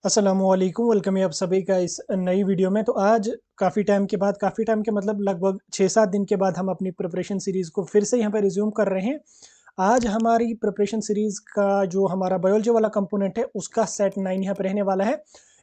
अस्सलामुअलैकुम, वेलकम है आप सभी का इस नई वीडियो में। तो आज काफ़ी टाइम के मतलब लगभग 6-7 दिन के बाद हम अपनी प्रिपरेशन सीरीज़ को फिर से यहाँ पे रिज्यूम कर रहे हैं। आज हमारी प्रिपरेशन सीरीज़ का जो हमारा बायोलॉजी वाला कंपोनेंट है उसका सेट 9 यहाँ पे रहने वाला है।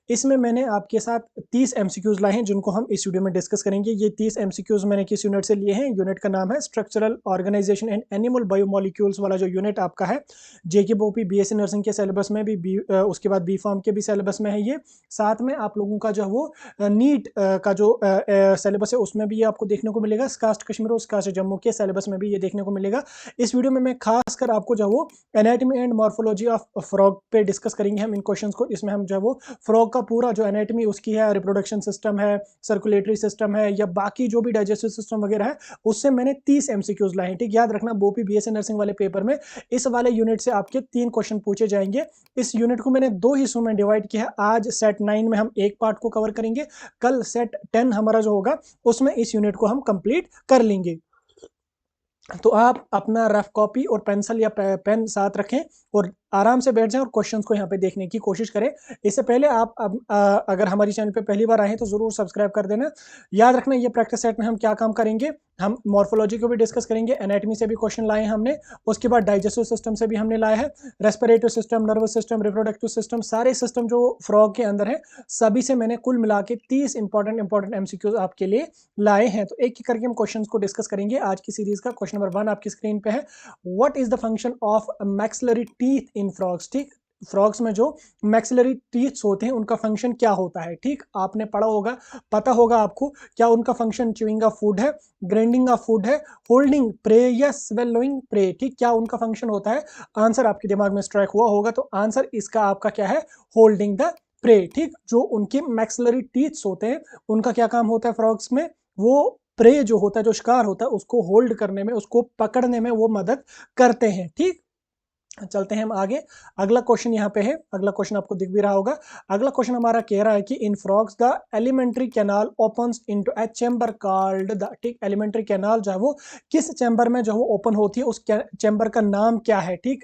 इसमें मैंने आपके साथ 30 एमसीक्यूज़ लाए हैं जिनको हम इस वीडियो में डिस्कस करेंगे। ये 30 एमसीक्यूज़ मैंने किस यूनिट से लिए हैं? यूनिट का नाम है structural organisation and animal biomolecules वाला जो यूनिट आपका है, जेके बोपी बीएससी नर्सिंग के सिलेबस में भी उसके बाद बी फार्म के भी सिलेबस में है ये। साथ में आप लोगों का जो है वो नीट का जो सिलेबस है उसमें भी ये आपको देखने को मिलेगा। स्कास्ट कश्मीर और स्कास्ट जम्मू के सिलेबस में भी ये देखने को मिलेगा। इस वीडियो में मैं खासकर आपको जो है वो anatomy and morphology of frog पे डिस्कस करेंगे हम इन क्वेश्चंस को। इसमें हम जो है वो फ्रॉग का पूरा जो एनाटॉमी उसकी है, रिप्रोडक्शन सिस्टम है, सर्कुलेटरी सिस्टम है या बाकी जो भी डाइजेस्टिव सिस्टम वगैरह है, उससे मैंने 30 एमसीक्यूज लाए हैं। ठीक, याद रखना बोपी बीएससी नर्सिंग वाले पेपर में इस वाले यूनिट से आपके 3 क्वेश्चन पूछे जाएंगे। इस यूनिट को मैंने 2 हिस्सों में डिवाइड किया है। आज सेट 9 में हम एक पार्ट को कवर करेंगे, कल सेट 10 हमारा जो होगा उसमें इस यूनिट को हम कंप्लीट कर लेंगे। तो आप अपना रफ कॉपी और पेंसिल या पेन साथ रखें और आराम से बैठ जाएं और क्वेश्चंस को यहाँ पे देखने की कोशिश करें। इससे पहले आप अगर हमारी चैनल पे पहली बार आए हैं तो ज़रूर सब्सक्राइब कर देना। याद रखना ये प्रैक्टिस सेट में हम क्या काम करेंगे, हम मॉर्फोलॉजी को भी डिस्कस करेंगे, एनाटॉमी से भी क्वेश्चन लाए हैं हमने, उसके बाद डाइजेस्टिव सिस्टम से भी हमने लाया है, respiratory system, nervous system, reproductive system, सारे सिस्टम जो फ्रॉग के अंदर है सभी से मैंने कुल मिला के 30 इंपॉर्टेंट एमसीक्यूज आपके लिए लाए हैं। तो एक एक करके हम क्वेश्चंस को डिस्कस करेंगे। आज की सीरीज का क्वेश्चन नंबर 1 आपकी स्क्रीन पे है। What is the function of maxillary teeth in frogs? ठीक, फ्रॉग्स में जो मैक्सिलरी टीथ्स होते हैं उनका फंक्शन क्या होता है? ठीक, आपने पढ़ा होगा, पता होगा आपको क्या उनका फंक्शन च्यूइंग ऑफ फूड है, ग्राइंडिंग ऑफ फूड है, होल्डिंग प्रे या स्वेलोइंग प्रे? ठीक, क्या उनका फंक्शन होता है? आंसर आपके दिमाग में स्ट्राइक हुआ होगा, तो आंसर इसका आपका क्या है? Holding the prey. ठीक, जो उनके मैक्सिलरी टीथ्स होते हैं उनका क्या काम होता है फ्रॉग्स में? वो प्रे जो होता है, जो शिकार होता है, उसको होल्ड करने में, उसको पकड़ने में वो मदद करते हैं। ठीक, चलते हैं हम आगे। अगला क्वेश्चन यहाँ पे है, अगला क्वेश्चन आपको दिख भी रहा होगा। अगला क्वेश्चन हमारा कह रहा है कि इन frogs the alimentary canal opens into a chamber called the. ठीक, एलिमेंट्री कैनाल जो है वो किस चैम्बर में जो है वो ओपन होती है, उस चैम्बर का नाम क्या है? ठीक,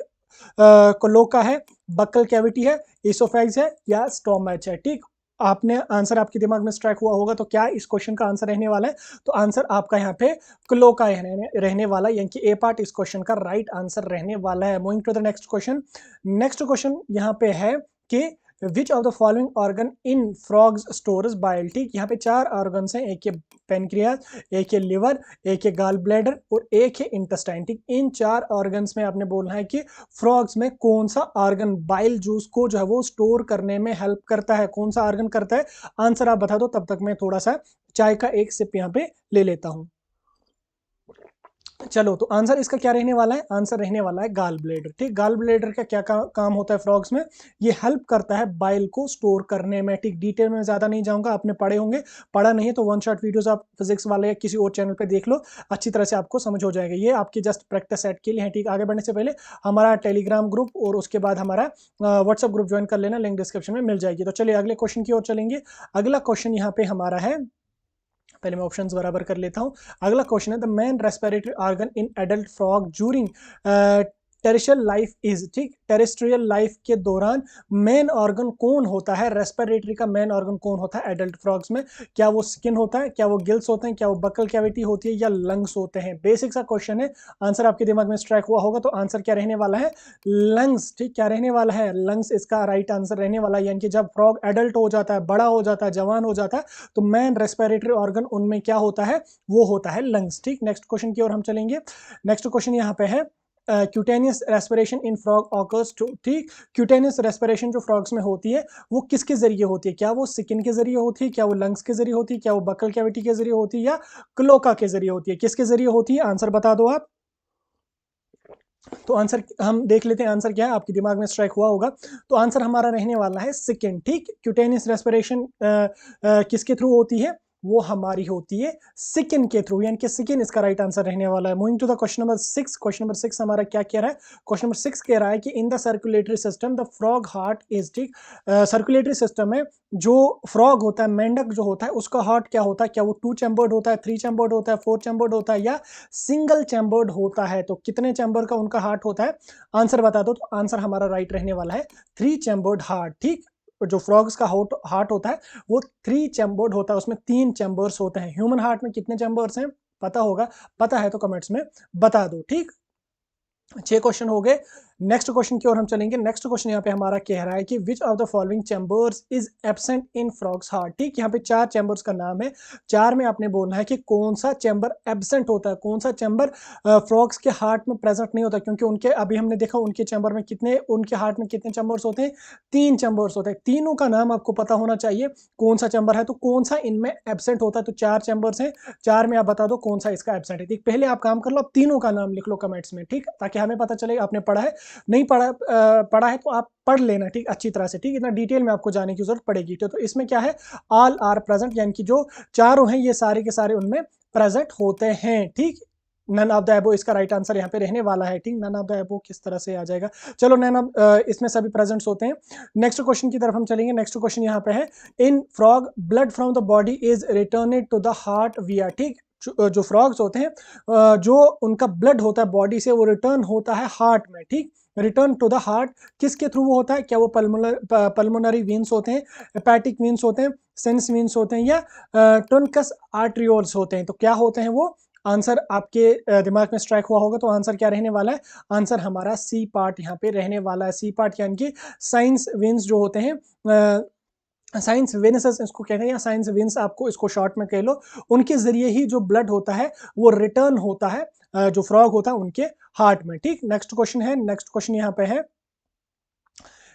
क्लोका है, बक्कल कैविटी है, इसोफेगस है या स्टोमच है? ठीक, आपने आंसर आपके दिमाग में स्ट्राइक हुआ होगा, तो क्या इस क्वेश्चन का आंसर रहने वाला है? तो आंसर आपका यहाँ पे क्लोका रहने वाला है, यानी कि ए पार्ट इस क्वेश्चन का राइट आंसर रहने वाला है। Moving to the next question. Next question यहाँ पे है कि which of the following organ in frogs stores bile? ठीक, यहाँ पे 4 ऑर्गन्स हैं, एक है पेनक्रियाज, एक है लिवर, एक है गाल ब्लैडर और एक है इंटेस्टाइन। ठीक, इन 4 ऑर्गन्स में आपने बोलना है कि फ्रॉग्स में कौन सा ऑर्गन बाइल जूस को जो है वो स्टोर करने में हेल्प करता है, कौन सा ऑर्गन करता है? आंसर आप बता दो, तब तक मैं थोड़ा सा चाय का एक सिप यहाँ पे ले लेता हूँ। चलो, तो आंसर इसका क्या रहने वाला है? आंसर रहने वाला है गाल ब्लेडर। ठीक, गाल ब्लेडर का क्या काम होता है फ्रॉग्स में? ये हेल्प करता है बाइल को स्टोर करने में। ठीक, डिटेल में ज्यादा नहीं जाऊंगा, आपने पढ़े होंगे, पढ़ा नहीं है तो वन शॉट वीडियोस आप फिजिक्स वाले या किसी और चैनल पे देख लो, अच्छी तरह से आपको समझ हो जाएगा। ये आपकी जस्ट प्रैक्टिस सेट के लिए है। ठीक, आगे बढ़ने से पहले हमारा टेलीग्राम ग्रुप और उसके बाद हमारा व्हाट्सअप ग्रुप ज्वाइन कर लेना, लिंक डिस्क्रिप्शन में मिल जाएगी। तो चलिए अगले क्वेश्चन की ओर चलेंगे। अगला क्वेश्चन यहाँ पे हमारा है, पहले मैं ऑप्शंस बराबर कर लेता हूं। अगला क्वेश्चन है the main respiratory organ in adult frog during terrestrial life is. ठीक, टेरेस्ट्रियल लाइफ के दौरान मेन ऑर्गन कौन होता है? रेस्पिरेटरी का मेन ऑर्गन कौन होता है एडल्ट फ्रॉग्स में? क्या वो स्किन होता है, क्या वो गिल्स होते हैं, क्या वो बकल कैविटी होती है या लंग्स होते हैं? बेसिक सा क्वेश्चन है, आंसर आपके दिमाग में स्ट्राइक हुआ होगा, तो आंसर क्या रहने वाला है? लंग्स। ठीक, क्या रहने वाला है? लंग्स इसका राइट आंसर रहने वाला है। यानी कि जब फ्रॉग एडल्ट हो जाता है, बड़ा हो जाता है, जवान हो जाता है, तो मेन रेस्पिरेटरी ऑर्गन उनमें क्या होता है? वो होता है लंग्स। ठीक, नेक्स्ट क्वेश्चन की ओर हम चलेंगे। नेक्स्ट क्वेश्चन यहाँ पे है cutaneous respiration in frog occurs to. ठीक, क्यूटेनियस रेस्पिरेशन जो फ्रॉग्स में होती है वो किसके जरिए होती है? क्या वो स्किन के जरिए होती है, क्या वो लंग्स के जरिए होती है, क्या वो बकल कैविटी के जरिए होती है या क्लोका के जरिए होती है? किसके जरिए होती है? आंसर बता दो आप। तो आंसर हम देख लेते हैं, आंसर क्या है, आपके दिमाग में स्ट्राइक हुआ होगा। तो आंसर हमारा रहने वाला है सेकंड। ठीक, क्यूटेनियस रेस्पिरेशन किसके थ्रू होती है? वो हमारी होती है स्किन के थ्रू, यानी कि स्किन इसका राइट आंसर रहने वाला है। Moving to the question number 6। Question number 6 हमारा क्या कह रहा है? क्वेश्चन नंबर 6 कह रहा है कि in the circulatory system the frog heart is. ठीक, सर्कुलेटरी सिस्टम में जो फ्रॉग होता है, मेंढक जो होता है, उसका हार्ट क्या होता है? क्या वो 2 चैम्बर्ड होता है, 3 चैम्बर्ड होता है, 4 चैम्बर्ड होता है या सिंगल चैम्बर्ड होता है? तो कितने चैम्बर का उनका हार्ट होता है? आंसर बता दो, तो आंसर हमारा राइट रहने वाला है 3 चैम्बर्ड हार्ट। ठीक, जो फ्रॉग्स का हार्ट होता है वो 3 चैम्बर्ड होता है, उसमें 3 चैम्बर्स होते हैं। ह्यूमन हार्ट में कितने चैम्बर्स हैं पता होगा, पता है तो कमेंट्स में बता दो। ठीक, 6 क्वेश्चन हो गए। नेक्स्ट क्वेश्चन की ओर हम चलेंगे। नेक्स्ट क्वेश्चन यहाँ पे हमारा कह रहा है कि which of the following chambers is absent in frogs heart. ठीक, यहाँ पे 4 चैम्बर्स का नाम है, 4 में आपने बोलना है कि कौन सा चैम्बर एब्सेंट होता है, कौन सा चैम्बर फ्रॉग्स के हार्ट में प्रेजेंट नहीं होता, क्योंकि उनके अभी हमने देखा उनके चैम्बर में कितने, उनके हार्ट में कितने चैम्बर्स होते हैं, 3 चैम्बर्स होते हैं। तीनों का नाम आपको पता होना चाहिए कौन सा चैम्बर है, तो कौन सा इनमें एब्सेंट होता है। तो 4 चैम्बर्स हैं, 4 में आप बता दो कौन सा इसका एब्सेंट है। ठीक, पहले आप काम कर लो, आप तीनों का नाम लिख लो कमेंट्स में, ठीक, ताकि हमें पता चले आपने पढ़ा है। नहीं पढ़ा है तो आप पढ़ लेना, ठीक, अच्छी तरह से। ठीक, इतना डिटेल में आपको जाने की जरूरत पड़ेगी। तो इसमें क्या है, ऑल आर प्रेजेंट, यानी कि जो चारों हैं ये सारे के सारे उनमें प्रेजेंट होते हैं। ठीक, नन ऑफ द एबो इसका राइट आंसर यहाँ पे रहने वाला है। ठीक, नन ऑफ द एबो किस तरह से आ जाएगा, चलो नन ऑफ, इसमें सभी प्रेजेंट्स होते हैं। नेक्स्ट क्वेश्चन की तरफ हम चलेंगे। नेक्स्ट क्वेश्चन यहाँ पे है, in frog blood from the body is returned to the heart via. ठीक, जो फ्रॉग्स होते हैं, जो उनका ब्लड होता है बॉडी से, वो रिटर्न होता है हार्ट में। ठीक, रिटर्न टू द हार्ट किसके थ्रू वो होता है, क्या वो पल्मोनरी वेन्स होते हैं, हेपेटिक वेन्स होते हैं, सेंस वेन्स होते हैं, या ट्रंकस आर्टरियोल्स होते हैं। तो क्या होते हैं वो, आंसर आपके दिमाग में स्ट्राइक हुआ होगा, तो आंसर क्या रहने वाला है, आंसर हमारा सी पार्ट यहाँ पे रहने वाला है। सी पार्ट यानी कि साइंस वेन्स जो होते हैं, साइंस वेनसेस इसको कहते हैं, या साइंस वेन्स आपको इसको शॉर्ट में कह लो, उनके जरिए ही जो ब्लड होता है वो रिटर्न होता है जो फ्रॉग होता है उनके हार्ट में। ठीक, नेक्स्ट क्वेश्चन है। नेक्स्ट क्वेश्चन यहाँ पे है,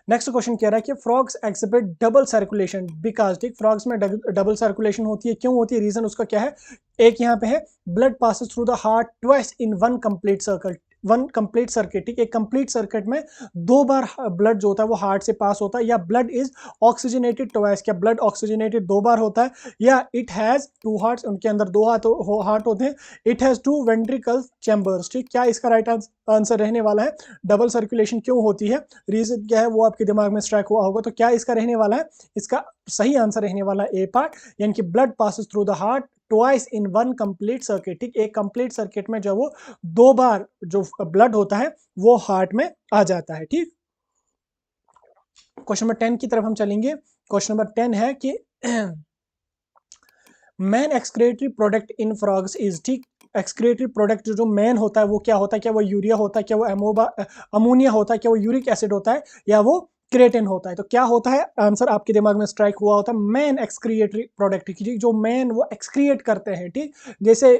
नेक्स्ट क्वेश्चन कह रहा है कि frogs exhibit double circulation because. ठीक, फ्रॉग्स में डबल सर्कुलेशन होती है, क्यों होती है, रीजन उसका क्या है। एक यहाँ पे है, blood passes through the heart twice in one complete circle, one complete circuit. ठीक, एक कंप्लीट सर्किट में 2 बार ब्लड जो होता है वो हार्ट से पास होता है, या ब्लड इज ऑक्सीजनेटेड ट्वाइस, क्या ब्लड ऑक्सीजनेटेड 2 बार होता है, या इट हैज 2 हार्ट्स, उनके अंदर 2 हार्ट होते हैं, इट हैज 2 वेंट्रिकल चैम्बर्स। ठीक, क्या इसका राइट आंसर रहने वाला है, डबल सर्कुलेशन क्यों होती है, रीजन क्या है वो आपके दिमाग में स्ट्राइक हुआ होगा, तो क्या इसका रहने वाला है, इसका सही आंसर रहने वाला है ए पार्ट, यानी कि blood passes through the heart twice in one complete circuit. ठीक, एक कंप्लीट सर्किट में जब वो 2 बार जो ब्लड होता है वो हार्ट में आ जाता है। ठीक, क्वेश्चन नंबर 10 की तरफ हम चलेंगे। क्वेश्चन नंबर 10 है कि man excretory product in frogs is. ठीक, एक्सक्रीटरी प्रोडक्ट जो मैन होता है वो क्या होता है, क्या वो यूरिया होता है, क्या वो अमोनिया होता है, क्या वो यूरिक एसिड होता है, या वो क्रेटिन होता है। तो क्या होता है, आंसर आपके दिमाग में स्ट्राइक हुआ होता है, मैन एक्सक्रिएटरी प्रोडक्ट। जो मैन वो एक्सक्रिएट करते हैं। ठीक, जैसे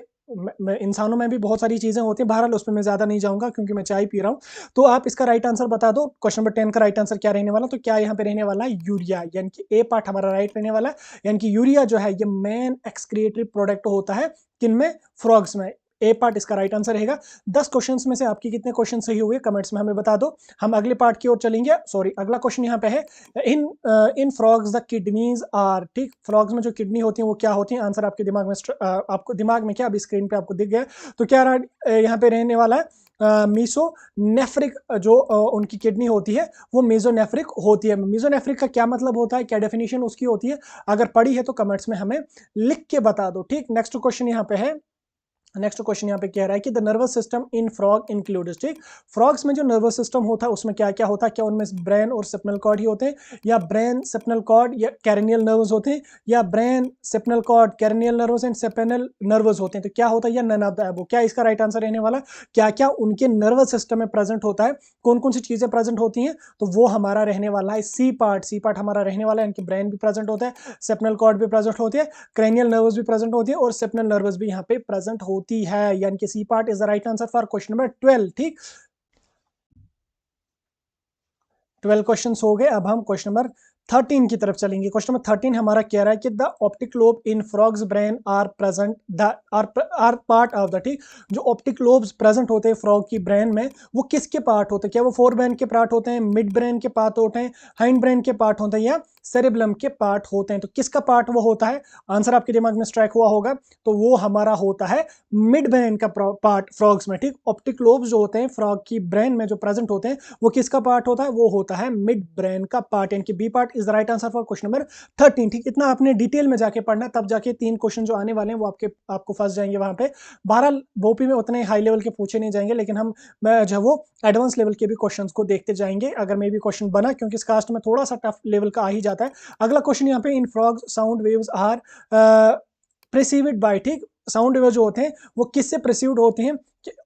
इंसानों में भी बहुत सारी चीजें होती हैं, बहरहाल उसमें मैं ज्यादा नहीं जाऊंगा क्योंकि मैं चाय पी रहा हूं। तो आप इसका राइट आंसर बता दो, क्वेश्चन नंबर 10 का राइट आंसर क्या रहने वाला, तो क्या यहाँ पे रहने वाला है, यूरिया, यानी कि ए पार्ट हमारा राइट रहने वाला है, यानी कि यूरिया जो है ये मैन एक्सक्रिएटरी प्रोडक्ट होता है किनमें, फ्रॉग्स में। ए पार्ट इसका राइट आंसर रहेगा। 10 क्वेश्चंस में से आपके कितने क्वेश्चन सही हुए कमेंट्स में हमें बता दो। हम अगले पार्ट की ओर चलेंगे। सॉरी, अगला क्वेश्चन यहाँ पे है, in in frogs the kidneys are. ठीक, फ्रॉग्स में जो किडनी होती है वो क्या होती है, आंसर आपके दिमाग में आपको दिमाग में क्या, अभी स्क्रीन पे आपको दिख गया, तो क्या यहाँ पे रहने वाला है, मीसोनेफ्रिक जो उनकी किडनी होती है वो मेसोनेफ्रिक होती है। मेसोनेफ्रिक का क्या मतलब होता है, क्या डेफिनेशन उसकी होती है, अगर पढ़ी है तो कमेंट्स में हमें लिख के बता दो। ठीक, नेक्स्ट क्वेश्चन यहाँ पे है, नेक्स्ट क्वेश्चन यहाँ पे कह रहा है कि the nervous system in frog includes. ठीक, फ्रॉग्स में जो नर्वस सिस्टम होता है उसमें क्या क्या होता है, क्या उनमें ब्रेन और सेप्नल कॉर्ड ही होते हैं, या ब्रेन सेप्नल कॉर्ड या कैरेनियल नर्व्स होते हैं, या brain spinal cord cranial nerves and spinal nerves होते हैं, तो क्या होता है, या नन ऑफ द अबव। क्या इसका राइट आंसर रहने वाला, क्या क्या उनके नर्वस सिस्टम में प्रेजेंट होता है, कौन कौन सी चीजें प्रेजेंट होती हैं, तो वो हमारा रहने वाला है सी पार्ट। सी पार्ट हमारा रहने वाला है, यानी कि ब्रेन भी प्रेजेंट होता है, सेप्नल कॉर्ड भी प्रेजेंट होती है, क्रेनियल नर्व्स भी प्रेजेंट होती है, और सेप्नल नर्व्स भी यहाँ पे प्रेजेंट होती है, यानी कि C part is the right answer for question number 12। ठीक, 12 क्वेश्चंस हो गए। अब हम क्वेश्चन नंबर 13 की तरफ चलेंगे। क्वेश्चन नंबर 13 हमारा कह रहा है कि the optic lobe in frogs brain are present the are part of the. ठीक, जो ऑप्टिक लोब्स प्रेजेंट होते हैं फ्रॉग की ब्रेन में वो किसके पार्ट होते हैं, क्या वो फोर ब्रेन के पार्ट होते हैं, मिड ब्रेन के पार्ट होते हैं, हाइंड ब्रेन के पार्ट होते हैं, या सेरेब्लम के पार्ट होते हैं, तो किसका पार्ट वो होता है, आंसर आपके दिमाग में स्ट्राइक हुआ होगा, तो वो हमारा होता है मिड ब्रेन का पार्ट फ्रॉग्स में। ठीक, ऑप्टिक लोब्स जो होते हैं फ्रॉग की ब्रेन में जो प्रेजेंट होते हैं वो किसका पार्ट होता है, वो होता है मिड ब्रेन का पार्ट, यानी कि B part is the right answer for question number 13। ठीक, इतना आपने डिटेल में जाके पढ़ना, तब जाके 3 क्वेश्चन जो आने वाले हैं वो आपको फंस जाएंगे वहां पे। बहरहाल बोपी में उतने हाई लेवल के पूछे नहीं जाएंगे, लेकिन हम जो है वो एडवांस लेवल के भी क्वेश्चन को देखते जाएंगे अगर मे भी क्वेश्चन बना, क्योंकि इस कास्ट में थोड़ा सा टफ लेवल का आ ही जाता है। अगला क्वेश्चन यहाँ पे, in frogs sound waves are perceived by, ठीक, साउंड वेव जो होते हैं वो किससे प्रिसीव्ड होते हैं?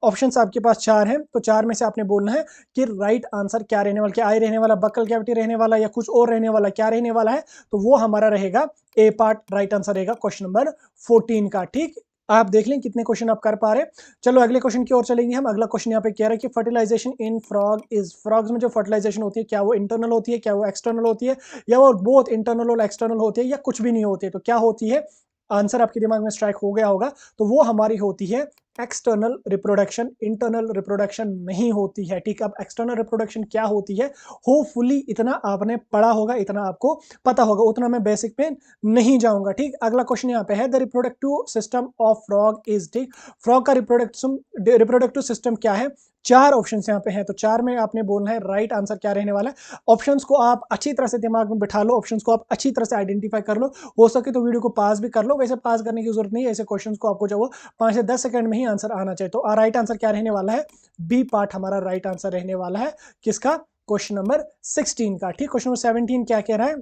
ऑप्शंस आपके पास 4 हैं, तो 4 में से आपने बोलना है कि राइट आंसर क्या रहने वाला, क्या आई रहने वाला, बकल कैविटी रहने वाला, या कुछ और रहने वाला, क्या रहने वाला है? तो वो हमारा रहेगा ए पार्ट, राइट आंसर रहेगा क्वेश्चन नंबर 14 का। ठीक, आप देख लें कितने क्वेश्चन आप कर पा रहे हैं। चलो अगले क्वेश्चन की ओर चलेंगे हम। अगला क्वेश्चन यहाँ पे कह रहा है कि fertilisation in frog is, frogs में जो फर्टिलाइजेशन होती है क्या वो इंटरनल होती है, क्या वो एक्सटर्नल होती है, या वो बोथ इंटरनल और एक्सटर्नल होती है, या कुछ भी नहीं होती है? तो क्या होती है? आंसर आपके दिमाग में स्ट्राइक हो गया होगा, तो वो हमारी होती है एक्सटर्नल रिप्रोडक्शन, इंटरनल रिप्रोडक्शन नहीं होती है। ठीक, अब एक्सटर्नल रिप्रोडक्शन क्या होती है, होपफुली इतना आपने पढ़ा होगा, इतना आपको पता होगा, उतना मैं बेसिक पे नहीं जाऊंगा। ठीक, अगला क्वेश्चन यहाँ पे है, the reproductive system of frog is, ठीक, फ्रॉग का रिप्रोडक्टिव सिस्टम क्या है? 4 ऑप्शन यहाँ पे हैं, तो 4 में आपने बोलना है राइट आंसर क्या रहने वाला है। ऑप्शंस को आप अच्छी तरह से दिमाग में बिठा लो, ऑप्शंस को आप अच्छी तरह से आइडेंटिफाई कर लो, हो सके तो वीडियो को पास भी कर लो। वैसे पास करने की जरूरत नहीं है, ऐसे क्वेश्चंस को आपको जो वो 5 से 10 सेकंड में ही आंसर आना चाहिए। तो राइट आंसर क्या रहने वाला है? बी पार्ट हमारा राइट आंसर रहने वाला है। किसका? क्वेश्चन नंबर 16 का। ठीक, क्वेश्चन नंबर 17 क्या कह रहा है?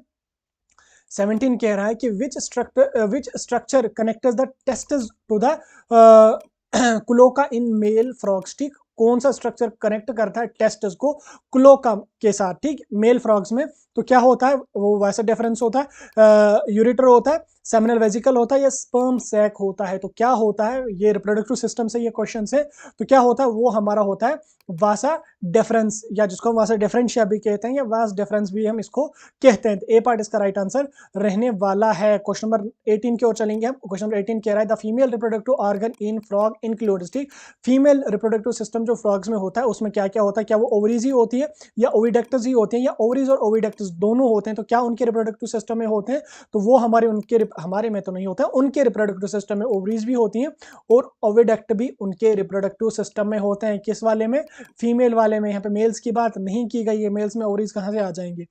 17 कह रहा है कि which structure connects the testis to the cloaca in male frogs. ठीक, कौन सा स्ट्रक्चर कनेक्ट करता है टेस्टिस को क्लोका के साथ? ठीक, मेल फ्रॉग्स में तो क्या होता है? वो वैसा डिफरेंस होता है, यूरेटर होता है, सेमिनल वेजिकल होता है, या स्पर्म सैक होता है? तो क्या होता है? ये रिप्रोडक्टिव सिस्टम से ये क्वेश्चन है, तो क्या होता है? वो हमारा होता है वासा डिफरेंस, या जिसको हम वासा डिफरेंशिया भी कहते हैं, या वास डिफरेंस भी हम इसको कहते हैं। ए पार्ट इसका राइट आंसर रहने वाला है। क्वेश्चन नंबर 18 की ओर चलेंगे हम। क्वेश्चन नंबर 18 कह रहा है the female reproductive organ in frog includes, ठीक, फीमेल रिप्रोडक्टिव सिस्टम जो फ्रॉग्स में होता है उसमें क्या क्या होता है? क्या वो ओवरीज ही होती है, या ओविडक्ट्स ही होते हैं, या ओवरीज और ओविडक्ट्स दोनों होते हैं? तो क्या उनके रिप्रोडक्टिव सिस्टम में होते हैं? तो वो हमारे में तो नहीं होता है, उनके रिप्रोडक्टिव सिस्टम में ओवरीज भी होती हैं और ओविडक्ट भी उनके रिप्रोडक्टिव सिस्टम में होते हैं। किस वाले में? फीमेल वाले में। यहाँ पे मेल्स की बात नहीं की गई है, मेल्स में ओवरीज कहाँ से आ जाएंगे?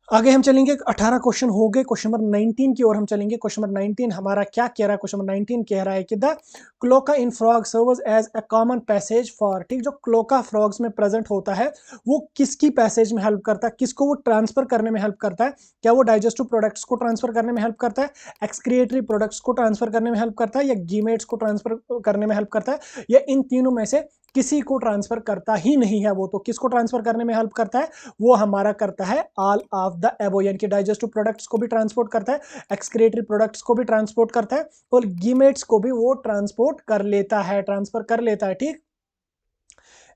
आगे हम चलेंगे, 18 क्वेश्चन हो गए, क्वेश्चन नंबर 19 की ओर हम चलेंगे। क्वेश्चन नंबर 19 हमारा क्या कह रहा है? क्वेश्चन नंबर 19 कह रहा है कि the cloaca in frog serves as a common passage for, ठीक, जो क्लोका फ्रॉग्स में प्रेजेंट होता है वो किसकी पैसेज में हेल्प करता है? किसको वो ट्रांसफर करने में हेल्प करता है? क्या वो डाइजेस्टिव प्रोडक्ट्स को ट्रांसफर करने में हेल्प करता है, एक्सक्रिएटरी प्रोडक्ट्स को ट्रांसफर करने में हेल्प करता है, या गीमेट्स को ट्रांसफर करने में हेल्प करता है, या इन तीनों में से किसी को ट्रांसफर करता ही नहीं है? वो तो किसको ट्रांसफर करने में हेल्प करता है? वो हमारा करता है ऑल ऑफ द एबो, यानी कि डाइजेस्टिव प्रोडक्ट्स को भी ट्रांसपोर्ट करता है, एक्सक्रिएटरी प्रोडक्ट्स को भी ट्रांसपोर्ट करता है, और गीमेट्स को भी वो ट्रांसपोर्ट कर लेता है, ट्रांसफर कर लेता है। ठीक,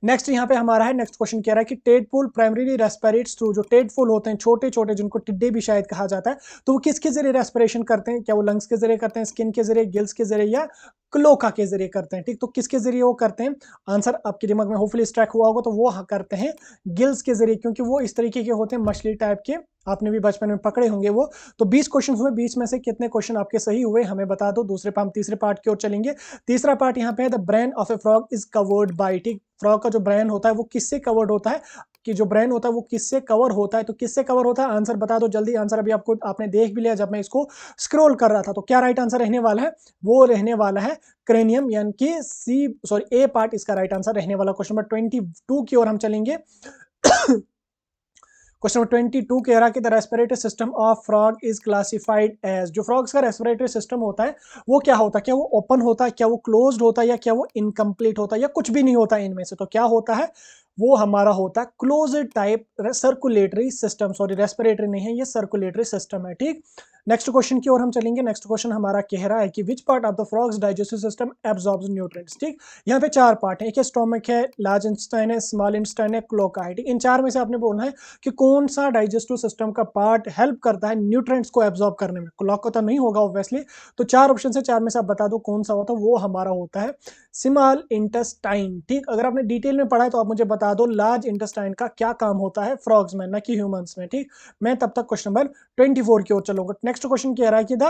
नेक्स्ट यहाँ पे हमारा है, नेक्स्ट क्वेश्चन कह रहा है कि टेडपोल प्राइमरीली रेस्पिरेट्स थ्रू, जो टेडपोल होते हैं छोटे छोटे जिनको टिड्डे भी शायद कहा जाता है, तो वो किसके जरिए रेस्पिरेशन करते हैं? क्या वो लंग्स के जरिए करते हैं, स्किन के जरिए, गिल्स के जरिए, या क्लोका के जरिए करते हैं? ठीक, तो किसके जरिए वो करते हैं? आंसर आपके दिमाग में होपफुली स्ट्राइक हुआ होगा, तो वो करते हैं गिल्स के जरिए, क्योंकि वो इस तरीके के होते हैं, मछली टाइप के, आपने भी बचपन में पकड़े होंगे वो। तो 20 क्वेश्चन हुए, 20 में से कितने क्वेश्चन आपके सही हुए हमें बता दो। हम तीसरे पार्ट की ओर चलेंगे। तीसरा पार्ट यहाँ पे है the brain of A frog is covered by, ठीक, फ्रॉग का जो ब्रेन होता है वो किससे कवर्ड होता है? कि जो ब्रेन होता है वो किससे कवर होता है? तो किससे कवर होता है? आंसर बता दो जल्दी। आंसर अभी आपने देख भी लिया जब मैं इसको स्क्रॉल कर रहा था। तो क्या राइट आंसर रहने वाला है? वो रहने वाला है क्रेनियम, यानी कि ए पार्ट इसका राइट आंसर रहने वाला। क्वेश्चन नंबर 22 की ओर हम चलेंगे। क्वेश्चन नंबर 22 कह रहा है कि the respiratory system of frog is classified as, जो फ्रॉग्स का रेस्पिरेटरी सिस्टम होता है वो क्या होता है? क्या वो ओपन होता है, क्या वो क्लोज्ड होता है, या क्या वो इनकम्प्लीट होता है, या कुछ भी नहीं होता है इनमें से? तो क्या होता है? वो हमारा होता है closed type circulatory system, sorry respiratory नहीं है, ये सर्कुलेटरी सिस्टम है। ठीक, नेक्स्ट क्वेश्चन की ओर हम चलेंगे। नेक्स्ट क्वेश्चन हमारा कह रहा है कि which part of the frogs digestive system absorbs nutrients. ठीक, यहाँ पे 4 पार्ट है, एक है स्टोमक है, लार्ज इंटेस्टाइन है, स्मॉल इंटेस्टाइन है, क्लोका है। ठीक, इन 4 में से आपने बोलना है कि कौन सा डाइजेस्टिव सिस्टम का पार्ट हेल्प करता है न्यूट्रिएंट्स को एब्जॉर्ब करने में। क्लोका तो नहीं होगा ऑब्वियसली, तो 4 ऑप्शन से 4 में से आप बता दो कौन सा होता है। वो हमारा होता है स्मॉल इंटेस्टाइन। ठीक, अगर आपने डिटेल में पढ़ा है तो आप मुझे बता दो लार्ज इंटेस्टाइन का क्या काम होता है फ्रॉग्स में, न कि ह्यूमंस में। ठीक, मैं तब तक क्वेश्चन नंबर 24 की ओर चलूंगा। नेक्स्ट क्वेश्चन कह रहा है कि the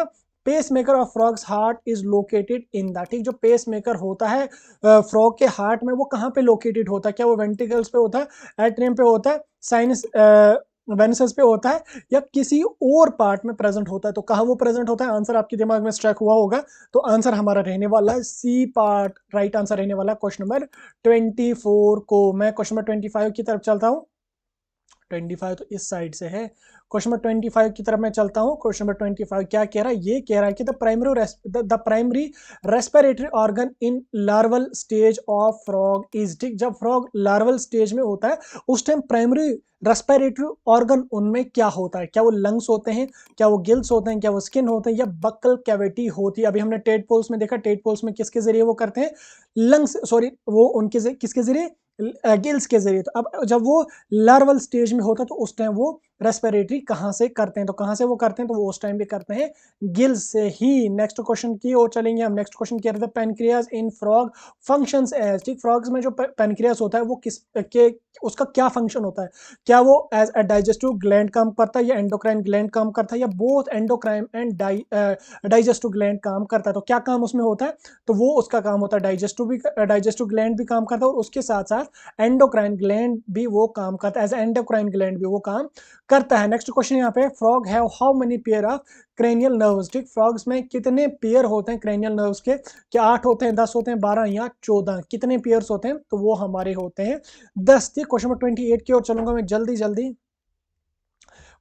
pacemaker of frogs heart is located in the, ठीक, जो पेस मेकर होता है फ्रॉग के हार्ट में वो कहाँ पे लोकेटेड होता है? क्या वो वेंट्रिकल्स पे होता है, एट्रियम पे होता है, साइनस वेनिसेस पे होता है या किसी और पार्ट में प्रेजेंट होता है। तो कहाँ वो प्रेजेंट होता है, आंसर आपके दिमाग में स्ट्राइक हुआ होगा। तो आंसर हमारा रहने वाला है सी पार्ट, राइट आंसर रहने वाला है क्वेश्चन नंबर 24 को। मैं क्वेश्चन नंबर 25 की तरफ चलता हूँ। 25 तो इस साइड से है। क्वेश्चन नंबर 25 की तरफ मैं चलता हूँ। क्वेश्चन नंबर 25 क्या कह रहा है, ये कह रहा है कि the primary respiratory organ in larval stage of frog is, ठीक, जब फ्रॉग लार्वल स्टेज में होता है उस टाइम प्राइमरी रेस्पिरेटरी ऑर्गन उनमें क्या होता है, क्या वो लंग्स होते हैं, क्या वो गिल्स होते हैं, क्या वो स्किन होते हैं, या बक्कल कैविटी होती है। अभी हमने टेडपोल्स में देखा, टेडपोल्स में किसके जरिए वो करते हैं, लंग्स, सॉरी वो उनके किसके जरिए, गिल्स के जरिए। तो अब जब वो लार्वल स्टेज में होता है तो उस टाइम वो रेस्पिरेटरी कहाँ से करते हैं, तो कहाँ से वो करते हैं, तो वो उस टाइम भी करते हैं गिल्स से ही। नेक्स्ट क्वेश्चन की ओर चलेंगे हम। नेक्स्ट क्वेश्चन क्या रहता है, pancreas in frog functions as, ठीक, फ्रॉग्स में जो पेनक्रियाज होता है वो किस के, उसका क्या फंक्शन होता है, क्या वो एज अ डाइजेस्टिव ग्लैंड काम करता है या एंडोक्राइन ग्लैंड काम करता है या both endocrine and digestive gland काम करता है। तो क्या काम उसमें होता है, तो वो उसका काम होता है डाइजेस्टिव ग्लैंड भी काम करता है और उसके साथ साथ एंडोक्राइन ग्लैंड भी वो काम करता है, एज एंडोक्राइन ग्लैंड भी वो काम करता है। नेक्स्ट क्वेश्चन यहाँ पे, frog have how many pair of cranial nerves, ठीक, फ्रॉग्स में कितने पेयर होते हैं क्रेनियल नर्व्स के, क्या 8 होते हैं, 10 होते हैं, 12 या 14, कितने पेयर्स होते हैं, तो वो हमारे होते हैं 10। ठीक, क्वेश्चन नंबर 28 की ओर चलूंगा मैं जल्दी जल्दी।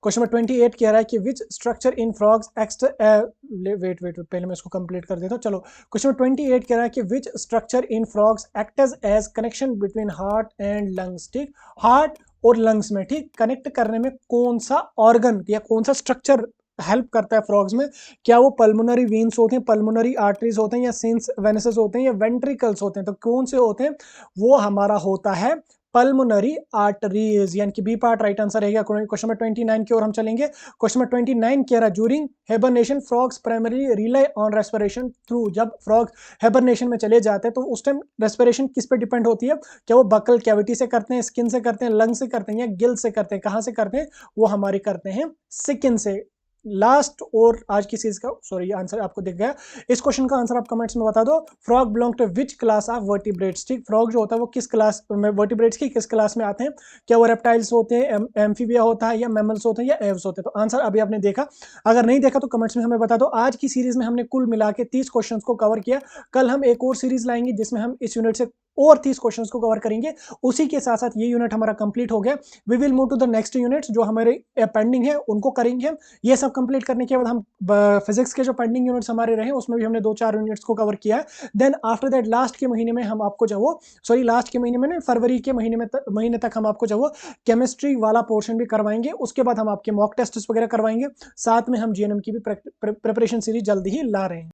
क्वेश्चन नंबर 28 कह रहा है कि which structure in frogs wait wait पहले मैं इसको कंप्लीट कर देता हूँ। चलो, क्वेश्चन नंबर 28 कह रहा है कि which structure in frogs act as connection between heart and lungs, ठीक, हार्ट और लंग्स में, ठीक, कनेक्ट करने में कौन सा ऑर्गन या कौन सा स्ट्रक्चर हेल्प करता है फ्रॉग्स में, क्या वो पल्मोनरी वेन्स होते हैं, पल्मोनरी आर्टरीज होते हैं, या सेंस वेनेसेस होते हैं, या वेंट्रिकल्स होते हैं, तो कौन से होते हैं, वो हमारा होता है पल्मोनरी आर्टरीज, यानी कि बी पार्ट राइट आंसर रहेगा। क्वेश्चन नंबर 29 की ओर हम चलेंगे। क्वेश्चन नंबर 29 कह रहा है during hibernation frogs primary rely on respiration through, जब फ्रॉग हिबरनेशन में चले जाते हैं तो उस टाइम रेस्पिरेशन किस पे डिपेंड होती है, क्या वो बकल कैविटी से करते हैं, स्किन से करते हैं, लंग से करते हैं, या गिल से करते हैं, कहां से करते हैं, वो हमारे करते हैं स्किन से। लास्ट और आज की सीरीज का सॉरी आंसर आपको दिख गया। इस क्वेश्चन का आंसर आप कमेंट्स में बता दो। Frog belong to which class of vertebrates, ठीक, फ्रॉग जो होता है वो किस क्लास में, वर्टिब्रेट्स की किस क्लास में आते हैं, क्या वो रेप्टाइल्स होते हैं, एम्फीबिया होता है, या मैमल्स होते हैं, या एव्स होते हैं। तो आंसर अभी आपने देखा, अगर नहीं देखा तो कमेंट्स में हमें बता दो। आज की सीरीज में हमने कुल मिला के 30 क्वेश्चन को कवर किया। कल हम एक और सीरीज लाएंगे जिसमें हम इस यूनिट से और 30 क्वेश्चंस को कवर करेंगे। उसी के साथ साथ ये यूनिट हमारा कंप्लीट हो गया। We will move to the next unit जो हमारे पेंडिंग है उनको करेंगे हम। ये सब कंप्लीट करने के बाद हम फिजिक्स के जो पेंडिंग यूनिट्स हमारे रहे उसमें भी हमने 2-4 यूनिट्स को कवर किया है। देन आफ्टर दैट लास्ट के महीने में हम आपको जो वो सॉरी लास्ट के महीने में नहीं, फरवरी के महीने तक हम आपको जो वो केमिस्ट्री वाला पोर्शन भी करवाएंगे। उसके बाद हम आपके मॉक टेस्ट वगैरह करवाएंगे। साथ में हम जीएनएम की भी प्रिपरेशन सीरीज जल्दी ही ला रहे हैं।